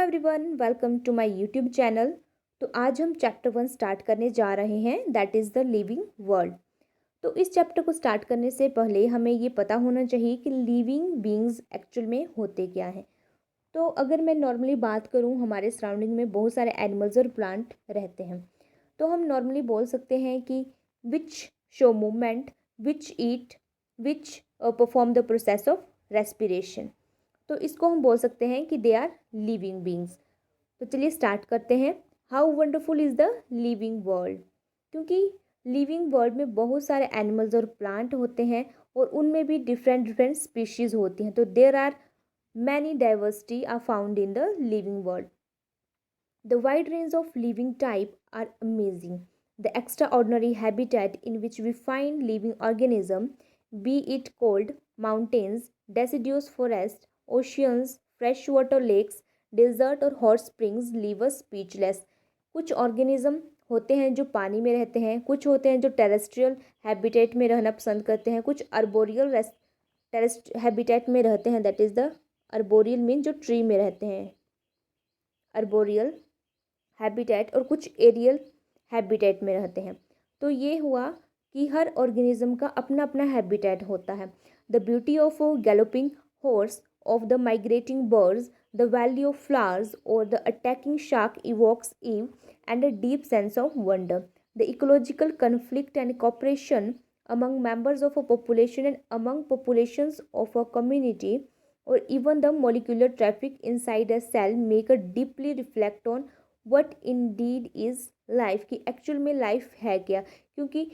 Everyone, welcome to my YouTube channel. तो आज हम चैप्टर 1 स्टार्ट करने जा रहे हैं, that is the living world. तो इस चैप्टर को स्टार्ट करने से पहले हमें ये पता होना चाहिए कि लिविंग बीइंग्स एक्चुअल में होते क्या हैं। तो अगर मैं नॉर्मली बात करूँ, हमारे सराउंडिंग में बहुत सारे एनिमल्स और प्लांट रहते हैं। तो हम नॉर्मली बोल सकते हैं कि which show movement, which eat, which perform the process of respiration. तो इसको हम बोल सकते हैं कि दे आर लिविंग बींग्स। तो चलिए स्टार्ट करते हैं। How wonderful is the living world. क्योंकि लिविंग वर्ल्ड में बहुत सारे एनिमल्स और प्लांट होते हैं और उनमें भी डिफरेंट डिफरेंट स्पीशीज़ होती हैं। तो there are many diversity are found in the living world. The wide range of living type are amazing. The extraordinary habitat in which we find living organism, be it cold mountains, deciduous forests, oceans, freshwater lakes, desert और hot springs, leave us speechless. कुछ organism होते हैं जो पानी में रहते हैं, कुछ होते हैं जो टेरेस्ट्रियल हैबिटेट में रहना पसंद करते हैं, कुछ अर्बोरियल हैबिटेट में रहते हैं, that is the arboreal mean जो ट्री में रहते हैं, अर्बोरियल हैबिटेट, और कुछ एरियल हैबिटेट में रहते हैं। तो ये हुआ कि हर ऑर्गेनिज्म का अपना अपना हैबिटेट होता है। The beauty of galloping horse, of the migrating birds, the valley of flowers और the attacking shark evokes awe and a deep sense of wonder. The ecological conflict and cooperation among members of a population and among populations of a community, or even the molecular traffic inside a cell make a deeply reflect on what indeed is life, कि actual में life है क्या। क्योंकि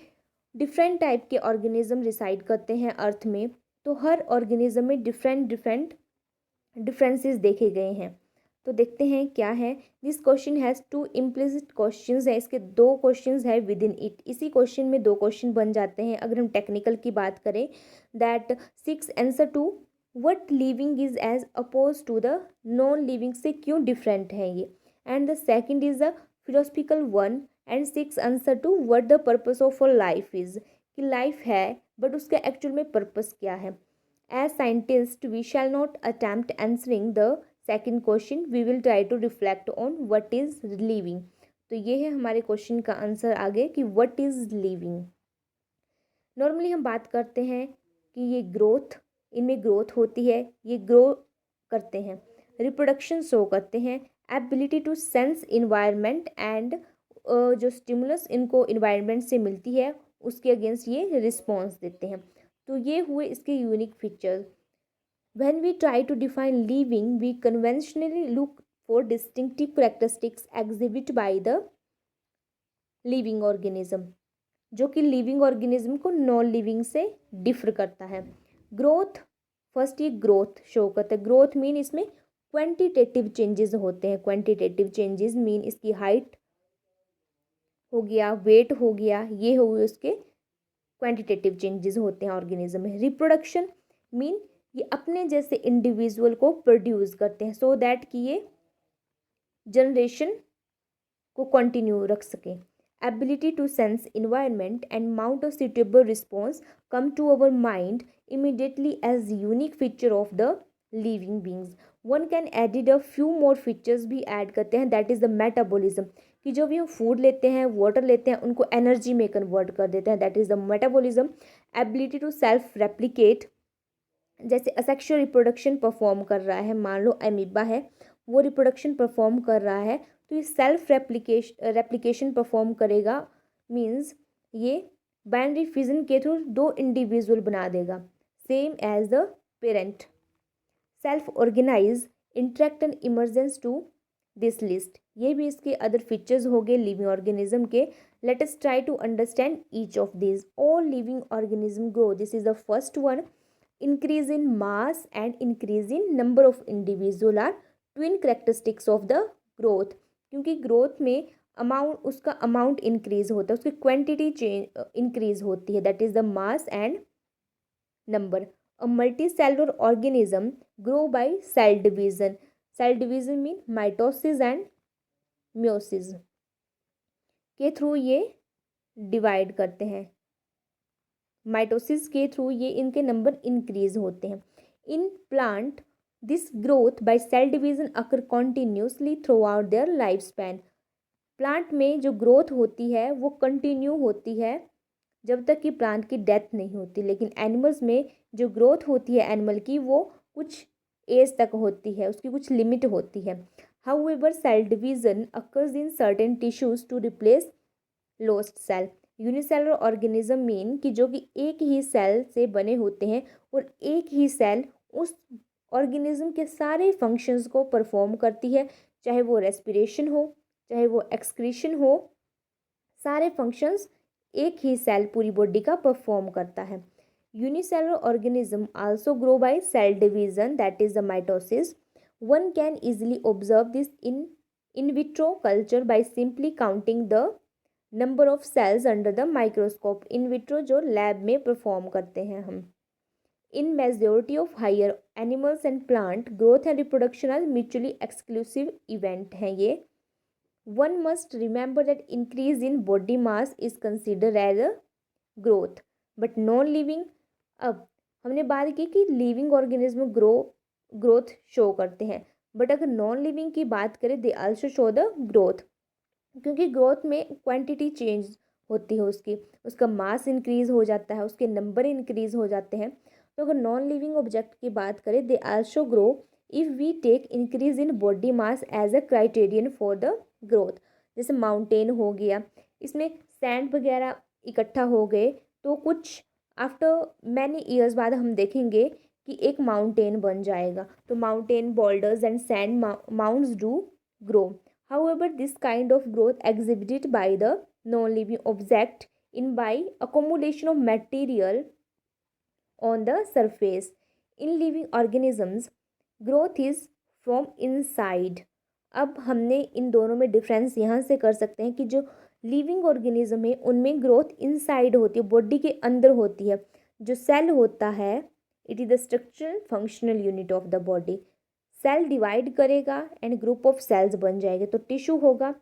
different type के organism reside करते हैं earth में, तो हर ऑर्गेनिज्म में डिफरेंट डिफरेंट डिफरेंसेस देखे गए हैं। तो देखते हैं क्या है। This question has two implicit questions है, इसके दो क्वेश्चंस है विद इन इट। इसी क्वेश्चन में दो क्वेश्चन बन जाते हैं। अगर हम टेक्निकल की बात करें, that 6 answer to what living is as oppose to the non living से क्यों डिफरेंट है ये, and the second is the philosophical one, and 6 answer to what the purpose of a life is, कि life है but उसका actual में purpose क्या है। As scientist we shall not attempt answering the second question, we will try to reflect on what is living. तो ये है हमारे क्वेश्चन का आंसर आगे कि व्हाट इज लिविंग। नॉर्मली हम बात करते हैं कि ये ग्रोथ, इनमें ग्रोथ होती है, ये ग्रो करते हैं, रिप्रोडक्शन शो करते हैं, ability to sense environment and जो स्टिमुलस इनको इन्वायरमेंट से मिलती है उसके अगेंस्ट ये रिस्पॉन्स देते हैं। तो ये हुए इसके unique features. When we try to define living, we conventionally look for distinctive characteristics exhibited by the living organism, जो कि लिविंग ऑर्गेनिज्म को नॉन लिविंग से डिफर करता है। ग्रोथ, फर्स्ट ये ग्रोथ शो करता है। ग्रोथ मीन इसमें क्वांटिटेटिव चेंजेस होते हैं। क्वांटिटेटिव चेंजेस मीन इसकी हाइट हो गया, वेट हो गया, ये हो गए उसके क्वांटिटेटिव चेंजेस होते हैं ऑर्गेनिज्म में। रिप्रोडक्शन मीन ये अपने जैसे इंडिविजुअल को प्रोड्यूस करते हैं सो दैट कि ये जनरेशन को कंटिन्यू रख सकें। Ability to sense environment and mount a suitable response come to our mind immediately as unique feature of the living beings. One can added a few more features भी add करते हैं, that is the metabolism, कि जो भी हम food लेते हैं, water लेते हैं, उनको एनर्जी में कन्वर्ट कर देते हैं, that is the metabolism. Ability to self replicate, जैसे असेक्सुअल रिप्रोडक्शन परफॉर्म कर रहा है, मान लो एमीबा है, वो रिप्रोडक्शन परफॉर्म कर रहा है, तो ये सेल्फ रेप्लिकेशन परफॉर्म करेगा, मींस ये बाइनरी फिजन के थ्रू दो इंडिविजुअल बना देगा, same as the parent. Self organise, interact and emergence to this list, ये भी इसके अदर फीचर्स हो गए लिविंग ऑर्गेनिज्म के। Let us try to understand each of this. All living organism grow, this is the first one. Increase in mass and increase in number of individual are twin characteristics of the growth, क्योंकि growth में amount, उसका amount increase होता है, उसकी quantity change increase होती है, that is the mass and number. A multi cellular organism grow by cell division. Cell division mean mitosis and meiosis के through ये डिवाइड करते हैं। माइटोसिस के थ्रू ये इनके नंबर इंक्रीज होते हैं। In plant this growth by cell division occur continuously throughout their life span. Plant में जो ग्रोथ होती है वो कंटिन्यू होती है जब तक कि प्लांट की डेथ नहीं होती, लेकिन एनिमल्स में जो ग्रोथ होती है एनिमल की वो कुछ एज तक होती है, उसकी कुछ लिमिट होती है। However cell division occurs in certain tissues to replace lost cell. Unicellular organism mean कि जो कि एक ही सेल से बने होते हैं और एक ही सेल उस ऑर्गेनिज्म के सारे फंक्शंस को परफॉर्म करती है, चाहे वो रेस्पिरेशन हो, चाहे वो एक्सक्रीशन हो, सारे फंक्शंस एक ही सेल पूरी बॉडी का परफॉर्म करता है। Unicellular organism also grow by cell division that is the mitosis. One can easily observe this in vitro culture by simply counting the number of cells under the microscope. In vitro जो lab में perform करते हैं हम। In majority of higher animals and plant growth and reproduction are mutually exclusive event हैं ये। One must remember that increase in body mass is considered as a growth but non living. अब हमने बात की कि लिविंग ऑर्गेनिज्म ग्रोथ शो करते हैं, but अगर नॉन लिविंग की बात करें they also show the growth, क्योंकि ग्रोथ में क्वांटिटी चेंज होती है, उसका मास इंक्रीज हो जाता है, उसके नंबर इंक्रीज हो जाते हैं। तो अगर नॉन लिविंग ऑब्जेक्ट की बात करें they also grow if we take increase in body mass as a criterion for the growth. जैसे माउंटेन हो गया, इसमें सैंड वगैरह इकट्ठा हो गए तो कुछ आफ्टर मैनी ईयर्स बाद हम देखेंगे कि एक माउंटेन बन जाएगा। तो mountain boulders and sand mounts do grow. However, this kind of growth exhibited by the non-living object in by accumulation of material on the surface. In living organisms, growth is from inside. अब हमने इन दोनों में difference यहाँ से कर सकते हैं कि जो लिविंग ऑर्गेनिज्म है उनमें ग्रोथ इनसाइड होती है, बॉडी के अंदर होती है। जो सेल होता है it is the structural functional unit of the body. Cell divide करेगा एंड ग्रुप ऑफ सेल्स बन जाएंगे तो टिश्यू होगा,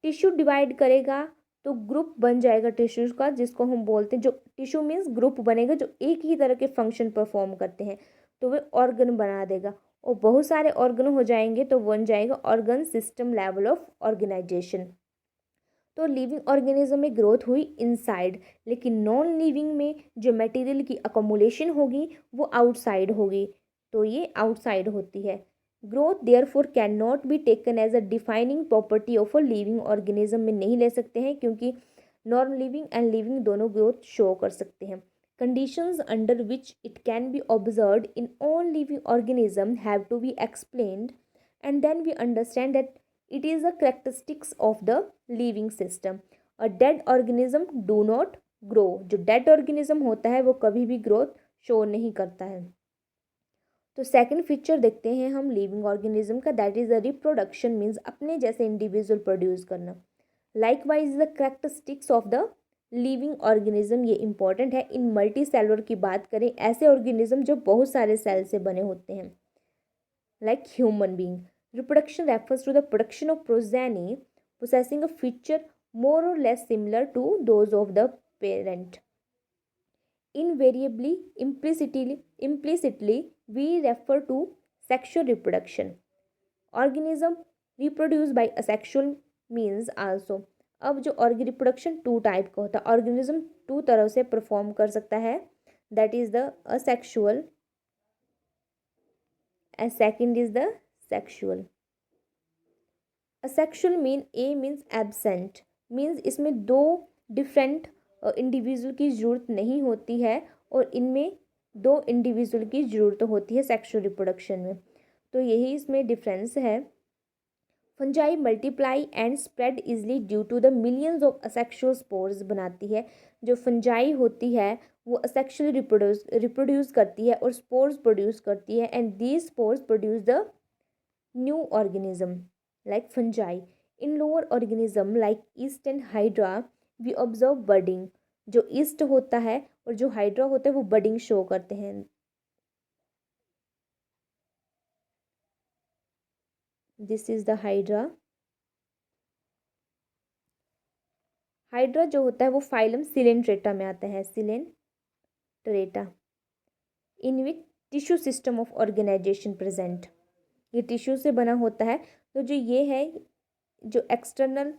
टिश्यू डिवाइड करेगा तो ग्रुप बन जाएगा टिश्यूज का, जिसको हम बोलते हैं, जो टिश्यू मीन्स ग्रुप बनेगा जो एक ही तरह के फंक्शन परफॉर्म करते हैं, तो वे ऑर्गन बना देगा और बहुत सारे ऑर्गन हो जाएंगे तो बन जाएगा organ system level of organisation. तो लिविंग ऑर्गेनिज्म में ग्रोथ हुई इनसाइड, लेकिन नॉन लिविंग में जो मटेरियल की अकोमुलेशन होगी वो आउटसाइड होगी, तो ये आउटसाइड होती है। Growth therefore can not be taken as a defining property of a living organism में नहीं ले सकते हैं, क्योंकि नॉन लिविंग एंड लिविंग दोनों ग्रोथ शो कर सकते हैं। Conditions under which it can be observed in all living organism have to be explained and then we understand that it is a characteristics of the living system. A dead organism do not grow. जो dead organism होता है वो कभी भी growth show नहीं करता है। तो सेकंड फीचर देखते हैं हम लिविंग ऑर्गेनिज्म का, that is a reproduction means अपने जैसे इंडिविजुअल प्रोड्यूस करना। Likewise the characteristics of the living organism, ये इंपॉर्टेंट है। इन मल्टी सेलुलर की बात करें, ऐसे ऑर्गेनिज्म जो बहुत सारे सेल से बने होते हैं, like human being. Reproduction refers to the production of progeny possessing a feature more or less similar to those of the parent. Invariably, implicitly, we refer to sexual reproduction. Organism reproduced by asexual means also. अब जो reproduction to type का होता है, organism to तरह से perform कर सकता है, that is the asexual and second is the sexual. Asexual means absent, means इसमें दो डिफरेंट इंडिविजुअल की ज़रूरत नहीं होती है और इनमें दो इंडिविजुअल की ज़रूरत होती है सेक्सुअल रिप्रोडक्शन में, तो यही इसमें डिफरेंस है। Fungi multiply and spread easily due to the millions of asexual spores बनाती है। जो फंजाई होती है वो असेक्सुअल रिप्रोड्यूस करती है और स्पोर्स प्रोड्यूस करती है, and these spores produce the new organism like fungi. In lower organism like yeast and hydra we observe budding. जो yeast होता है और जो hydra होता है वो budding शो करते हैं। This is the hydra. hydra जो होता है वो फाइलम सिलेंट्रेटा में आता है, coelenterata, in which tissue system of organisation present. ये टिश्यू से बना होता है। तो जो ये है, जो एक्सटर्नल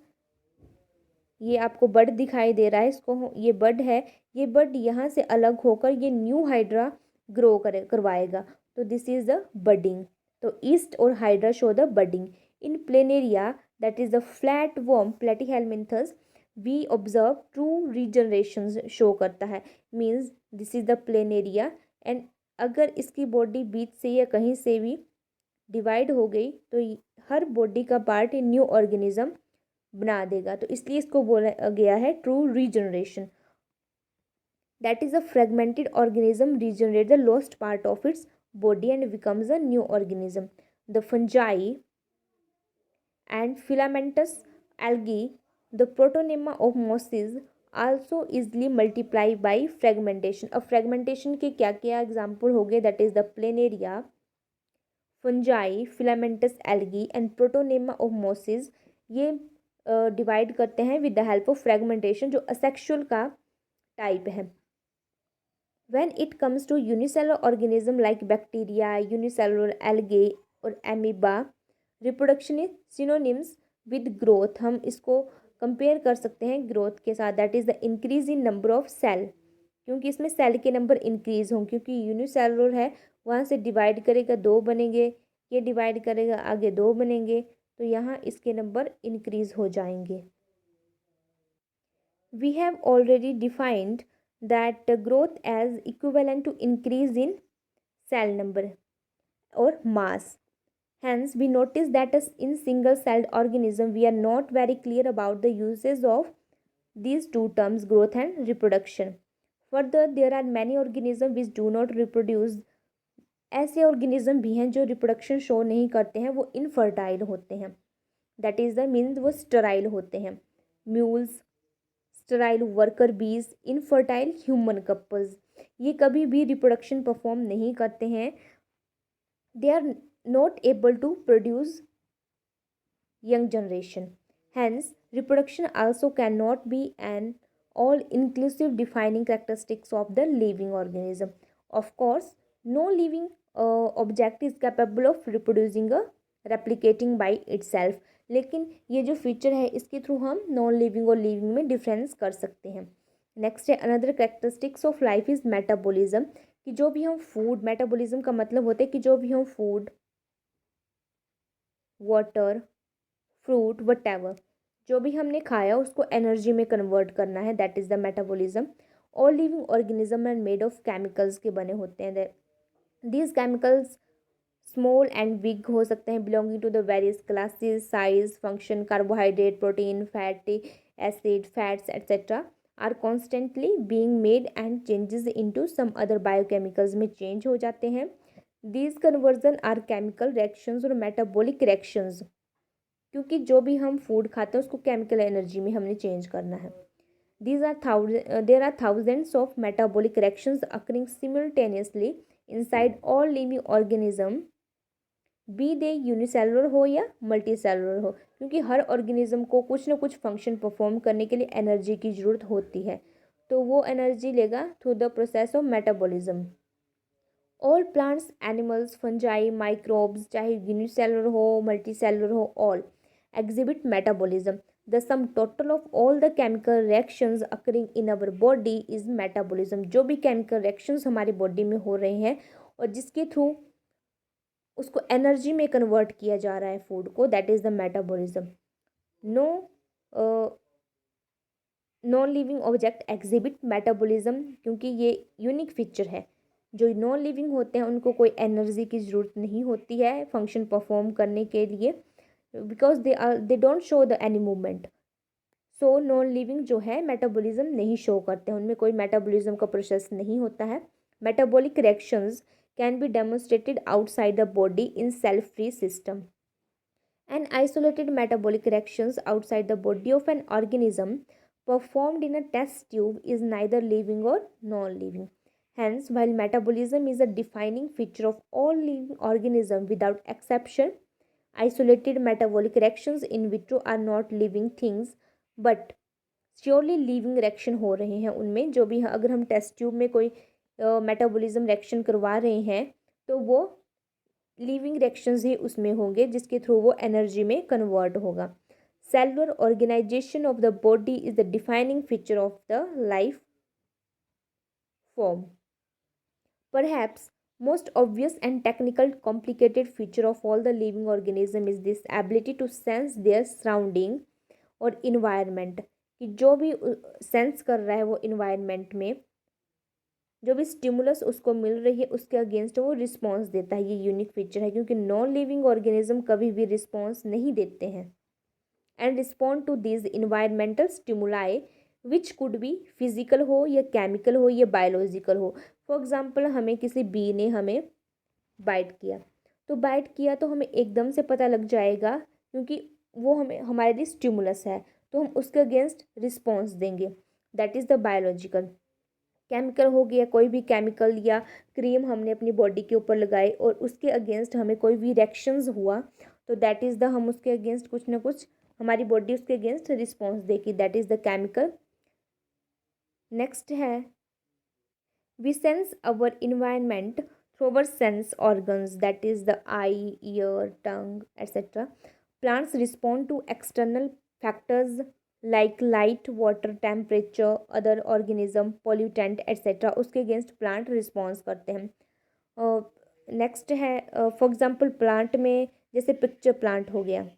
ये आपको बड दिखाई दे रहा है, इसको ये बड है, ये बड यहाँ से अलग होकर ये न्यू हाइड्रा ग्रो करवाएगा। तो दिस इज द बडिंग। तो ईस्ट और hydra show the budding in planaria, that is the flat worm platyhelminthes we observe true regeneration show करता है। Means this is the planaria. And अगर इसकी body बीच से या कहीं से भी डिवाइड हो गई तो हर बॉडी का पार्ट न्यू ऑर्गेनिज्म बना देगा। तो इसलिए इसको बोला गया है true regeneration. That is a fragmented organism regenerate the lost part of its body and becomes a new organism. The fungi and filamentous algae, the protonema of mosses also easily multiply by fragmentation। अब fragmentation के क्या क्या example हो गए, that is the planaria, fungi, filamentous algae and protonema of mosses. ये divide करते हैं with the help of fragmentation, जो असेक्सुअल का टाइप है। When it comes to unicellular organism like bacteria, unicellular algae और amoeba, reproduction is synonyms with growth। हम इसको compare कर सकते हैं ग्रोथ के साथ, that is the increase in number of cell, क्योंकि इसमें सेल के नंबर इंक्रीज हों, क्योंकि यूनिसेलुलर है, वहाँ से डिवाइड करेगा 2 बनेंगे, ये डिवाइड करेगा आगे 2 बनेंगे, तो यहाँ इसके नंबर इंक्रीज हो जाएंगे। We have already defined that growth as equivalent to increase in cell number or mass. Hence, we notice that in single-celled organism, we are not very clear about the uses of these two terms, growth and reproduction. Further, there are many organisms which do not reproduce। ऐसे organism भी हैं जो reproduction show नहीं करते हैं, वो infertile होते हैं, दैट इज़ द मीन्स वो स्टेराइल होते हैं। Mules, sterile worker bees, infertile human couples, ये कभी भी रिप्रोडक्शन परफॉर्म नहीं करते हैं। They are not able to produce young generation. Hence reproduction also can not be an all inclusive defining characteristics of the living organism। Of course, no living object is capable of reproducing or replicating by itself। लेकिन ये जो feature है इसके through हम non living और living में difference कर सकते हैं। नेक्स्ट है another characteristics of life is metabolism, कि जो भी हम फूड, मेटाबॉलिज्म का मतलब होता है कि जो भी हम फूड, वाटर, फ्रूट, वटेवर, जो भी हमने खाया उसको एनर्जी में कन्वर्ट करना है, that is the metabolism. All living organism are made of chemicals के बने होते हैं। These chemicals small and big हो सकते हैं, belonging to the various classes, size, function, carbohydrate, protein, fatty acid, fats etcetera are constantly being made and changes into some other biochemicals में change हो जाते हैं। These conversion are chemical reactions और metabolic reactions, क्योंकि जो भी हम food खाते हैं उसको केमिकल एनर्जी में हमने चेंज करना है। There are thousands of metabolic reactions occurring simultaneously inside all living organism, be they unicellular हो या मल्टीसेलुलर हो, क्योंकि हर ऑर्गेनिज्म को कुछ ना कुछ फंक्शन परफॉर्म करने के लिए एनर्जी की ज़रूरत होती है, तो वो एनर्जी लेगा through the process of metabolism. All plants, animals, fungi, microbes, चाहे यूनिसेलुलर हो मल्टीसेलुलर हो, all exhibit metabolism। The sum total of all the chemical reactions occurring in our body is metabolism। जो भी chemical reactions हमारी body में हो रहे हैं और जिसके थ्रू उसको एनर्जी में कन्वर्ट किया जा रहा है फूड को, that is the metabolism. No non living object exhibit metabolism, क्योंकि ये यूनिक फीचर है। जो नॉन लिविंग होते हैं उनको कोई एनर्जी की ज़रूरत नहीं होती है फंक्शन परफॉर्म करने के लिए, because they don't show the any movement. So non living जो है मेटाबॉलिज्म नहीं शो करते हैं, उनमें कोई मेटाबॉलिज्म का प्रोसेस नहीं होता है। Metabolic reactions can be demonstrated outside the body in cell free system. An isolated metabolic reactions outside the body of an organism performed in a test tube is neither living or non-living। Hence, while metabolism is a defining feature of all living organisms without exception, isolated metabolic reactions in vitro are not living things, but surely living reaction हो रहे हैं उनमें। जो भी अगर हम test tube में कोई मेटाबॉलिज्म रिएक्शन करवा रहे हैं तो वो लिविंग रिएक्शंस ही उसमें होंगे जिसके थ्रू वो एनर्जी में कन्वर्ट होगा। Cellular organisation of the body is the defining feature of the life form. Perhaps most obvious and technical complicated feature of all the living organism is this ability to sense their surrounding और environment, कि जो भी sense कर रहा है वो environment में जो भी स्टिमुलस उसको मिल रही है उसके अगेंस्ट वो रिस्पॉन्स देता है। ये यूनिक फीचर है क्योंकि नॉन लिविंग ऑर्गेनिज्म कभी भी रिस्पॉन्स नहीं देते हैं and respond to this environmental stimuli which could be physical हो या केमिकल हो या बायोलॉजिकल हो। फॉर एग्जाम्पल हमें किसी बी ने हमें बाइट किया, तो बाइट किया तो हमें एकदम से पता लग जाएगा क्योंकि वो हमें हमारे लिए स्टिमुलस है, तो हम उसके अगेंस्ट रिस्पॉन्स देंगे, that is the biological. Chemical हो गया, कोई भी केमिकल या क्रीम हमने अपनी बॉडी के ऊपर लगाई और उसके अगेंस्ट हमें कोई भी रिएक्शंस हुआ तो दैट इज़ द हम उसके अगेंस्ट कुछ ना कुछ हमारी बॉडी उसके अगेंस्ट रिस्पॉन्स देगी, that is the chemical. Next है we sense our environment through our sense organs, that is the eye, ear, tongue, etc. Plants respond to external factors like light, water, temperature, other organism, pollutant, etc. उसके against plant response करते हैं। Next है for example plant में जैसे pitcher plant हो गया,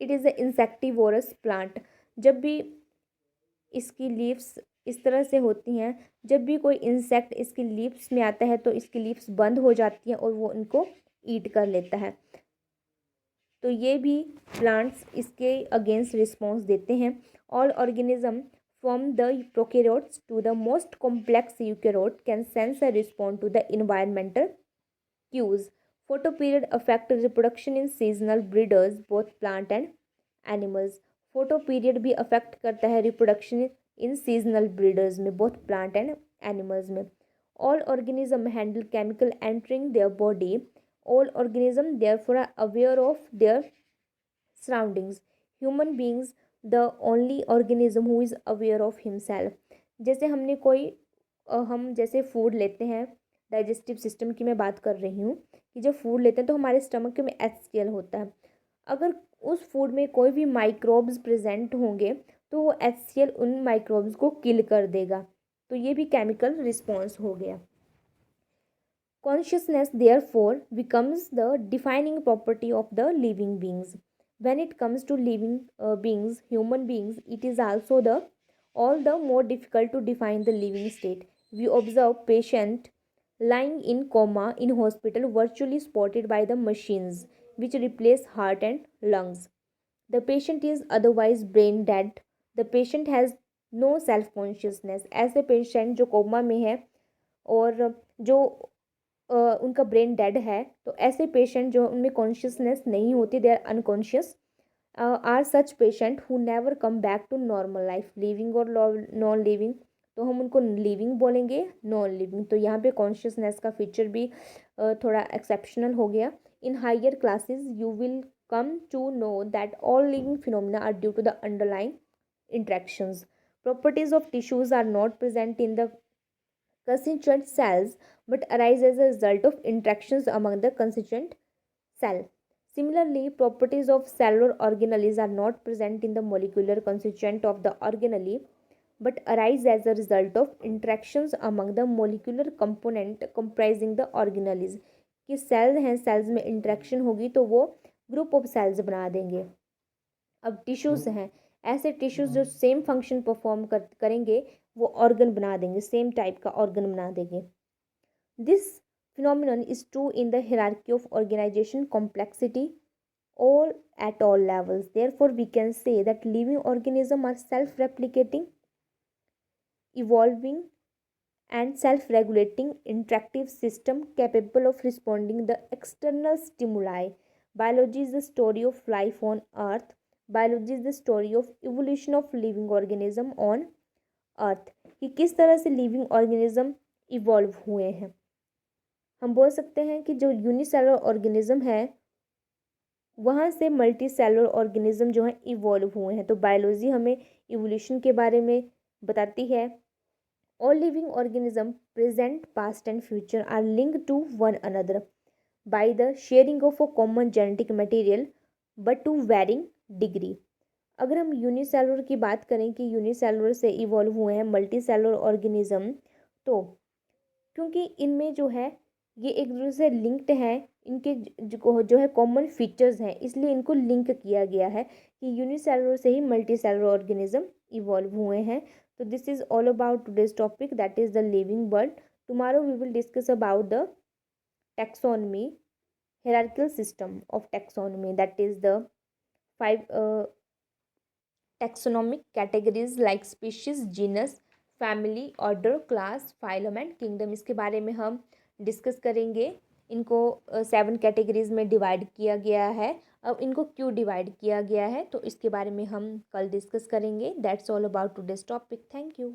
it is a insectivorous plant. जब भी इसकी लीव्स इस तरह से होती हैं, जब भी कोई इंसेक्ट इसकी लीव्स में आता है तो इसकी लीव्स बंद हो जाती हैं और वो इनको ईट कर लेता है। तो ये भी प्लांट्स इसके अगेंस्ट रिस्पॉन्स देते हैं। All organism from the prokaryotes to the most complex eukaryote can sense a respond to the environmental cues. Photoperiod affect reproduction in seasonal breeders, both plant and animals. Photoperiod भी affect करता है reproduction in seasonal breeders में, both plant and animals में. All organism handle chemical entering their body. All organism therefore are aware of their surroundings. Human beings the only organism who is aware of himself. जैसे हमने कोई हम जैसे food लेते हैं, digestive system की मैं बात कर रही हूँ कि जब फूड लेते हैं तो हमारे स्टमक में HCl होता है। अगर उस फूड में कोई भी माइक्रोब्स प्रेजेंट होंगे तो वो HCl उन माइक्रोब्स को किल कर देगा, तो ये भी केमिकल रिस्पॉन्स हो गया। Consciousness therefore becomes the defining property of the living beings. When it comes to living beings, human beings, it is also the all the more difficult to define the living state. We observe patient lying in coma in hospital virtually spotted by the machines which replace heart and lungs. The patient is otherwise brain dead. The patient has no self consciousness. ऐसे patient जो coma में है और जो उनका brain dead है, तो ऐसे पेशेंट जो उनमें कॉन्शियसनेस नहीं होती, they are unconscious, are such patient who never come back to normal life, living और नॉन लिविंग, तो हम उनको लिविंग बोलेंगे, नॉन लिविंग। तो यहाँ पे कॉन्शियसनेस का फीचर भी थोड़ा एक्सेप्शनल हो गया। In higher classes you will come to know that all living phenomena are due to the underlying interactions. Properties of tissues are not present in the constituent cells but arise as a result of interactions among the constituent cell. Similarly, properties of cellular organelles are not present in the molecular constituent of the organelle but arise as a result of interactions among the molecular component comprising the organelles. कि cell हैं, sales में interaction होगी तो वो group of sales बना देंगे। अब tissues हैं, ऐसे टिश्यूज़ जो सेम फंक्शन परफॉर्म करेंगे वो ऑर्गन बना देंगे, सेम टाइप का ऑर्गन बना देंगे। This phenomenon is true in the hierarchy of organization complexity all at all levels. Therefore, we can say that living organisms are self-replicating, evolving, and self-regulating interactive system capable of responding the external stimuli. Biology is the story of life on earth. Biology is the story of evolution of living organism on earth. कि किस तरह से living organism evolve हुए हैं। हम बोल सकते हैं कि जो यूनिसेलुलर ऑर्गेनिज्म है वहाँ से मल्टी सेलुलर ऑर्गेनिज्म जो हैं इवॉल्व हुए हैं। तो बायोलॉजी हमें इवोल्यूशन के बारे में बताती है All living organisms, present, past and future, are linked to one another by the sharing of a common genetic material, but to varying degree. अगर हम यूनिसेलुलर की बात करें कि यूनिसेलुलर से इवॉल्व हुए हैं मल्टी सेलुलर ऑर्गेनिज्म, तो क्योंकि इनमें जो है ये एक दूसरे से लिंक्ड हैं, इनके जो है कॉमन फीचर्स हैं, इसलिए इनको लिंक किया गया है कि यूनिसेलुलर से ही मल्टी सेलुलर ऑर्गेनिज्म इवॉल्व हुए हैं. तो this is all about today's topic, that is the living world. Tomorrow we will discuss about the taxonomy, hierarchical system of taxonomy, that is the five taxonomic categories like species, genus, family, order, class, phylum and kingdom. इसके बारे में हम discuss करेंगे. इनको 7 categories में divide किया गया है. अब इनको क्यों डिवाइड किया गया है तो इसके बारे में हम कल डिस्कस करेंगे. That's all about today's topic. Thank you.